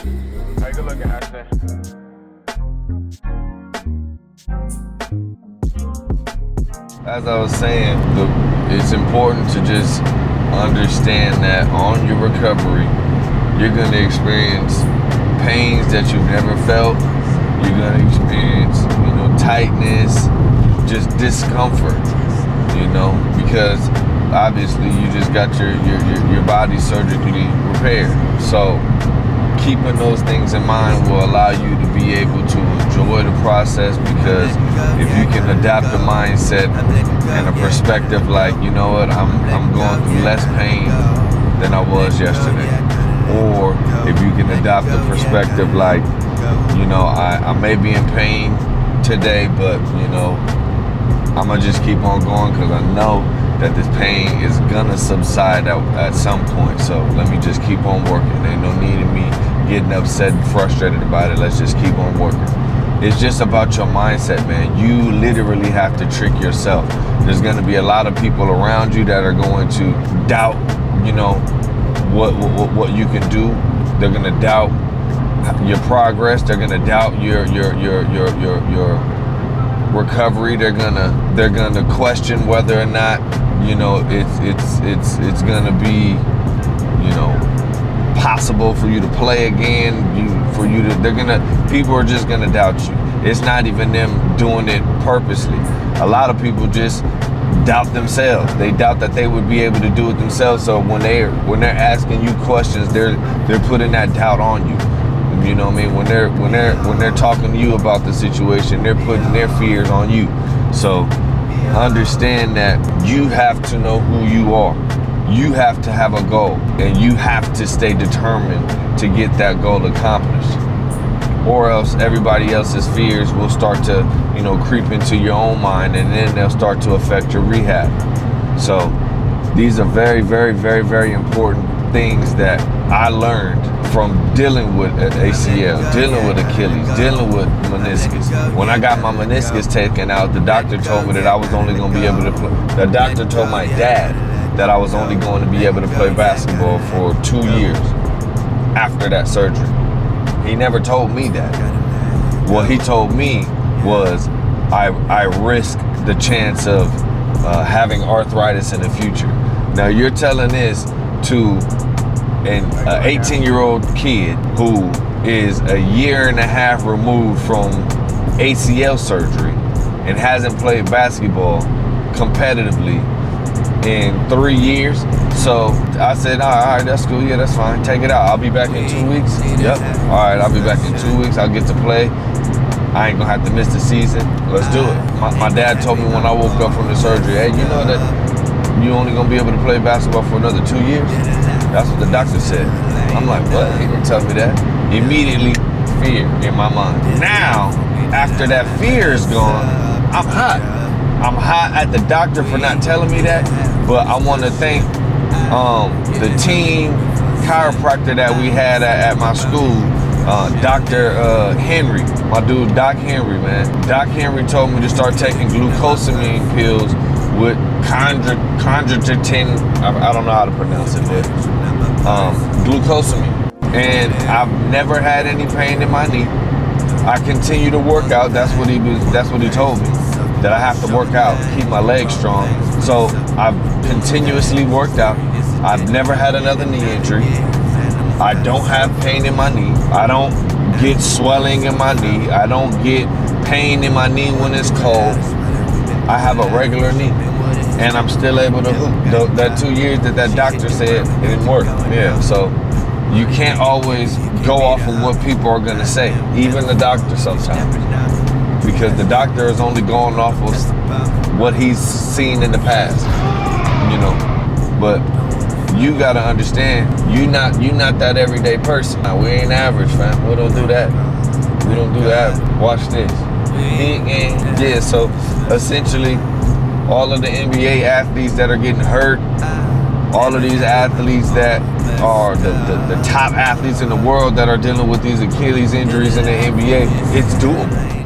Take a look at Ashton. As I was saying, it's important to just understand that on your recovery, you're going to experience pains that you've never felt. You're going to experience, tightness, just discomfort, because obviously you just got your body surgically repaired. So keeping those things in mind will allow you to be able to enjoy the process, because if you can adapt a mindset and a perspective like, you know what, I'm going through less pain than I was yesterday. Or if you can adopt a perspective like, I may be in pain today, but, I'm going to just keep on going because I know that this pain is going to subside at some point. So let me just keep on working. Ain't no need in me getting upset and frustrated about it. Let's just keep on working. It's just about your mindset, man. You literally have to trick yourself. There's going to be a lot of people around you that are going to doubt, what you can do. They're going to doubt your progress. They're going to doubt your recovery. They're gonna question whether or not it's gonna be possible for you to play again. People are just gonna doubt you. It's not even them doing it purposely. A lot of people just doubt themselves. They doubt that they would be able to do it themselves. So when they're asking you questions, they're putting that doubt on you. You know what I mean? When they're talking to you about the situation, they're putting their fears on you. So understand that you have to know who you are. You have to have a goal, and you have to stay determined to get that goal accomplished. Or else everybody else's fears will start to, creep into your own mind, and then they'll start to affect your rehab. So these are very, very, very, very important things that I learned from dealing with ACL, dealing with Achilles, dealing with meniscus. When I got my meniscus taken out, the doctor told me that I was only going to be able to play. The doctor told my dad that I was only going to be able to play basketball for 2 years after that surgery. He never told me that. What he told me was I risk the chance of having arthritis in the future. Now you're telling this to an 18-year-old kid who is a year and a half removed from ACL surgery and hasn't played basketball competitively in 3 years. So I said, all right, that's cool. Yeah, that's fine. Take it out. I'll be back in 2 weeks. Yep. All right, I'll be back in 2 weeks. I'll get to play. I ain't gonna have to miss the season. Let's do it. My dad told me when I woke up from the surgery, hey, you know that you only gonna be able to play basketball for another 2 years? That's what the doctor said. I'm like, what? He didn't tell me that. Immediately, fear in my mind. Now, after that fear is gone, I'm hot. I'm hot at the doctor for not telling me that, but I want to thank the team chiropractor that we had at my school, Dr. Henry, my dude Doc Henry, man. Doc Henry told me to start taking glucosamine pills with chondroitin, I don't know how to pronounce it, but glucosamine. And I've never had any pain in my knee. I continue to work out. That's what he told me, that I have to work out, keep my legs strong. So I've continuously worked out. I've never had another knee injury. I don't have pain in my knee. I don't get swelling in my knee. I don't get pain in my knee when it's cold. I have a regular knee, and I'm still able to hoop. That 2 years that doctor said it didn't work. Yeah, so you can't always go off of what people are gonna say, even the doctor sometimes, because the doctor is only going off of what he's seen in the past, But you gotta understand, you not that everyday person. Now, we ain't average, fam. We don't do that. We don't do that. Watch this. Yeah, so essentially, all of the NBA athletes that are getting hurt, all of these athletes that are the top athletes in the world that are dealing with these Achilles injuries in the NBA, it's doable.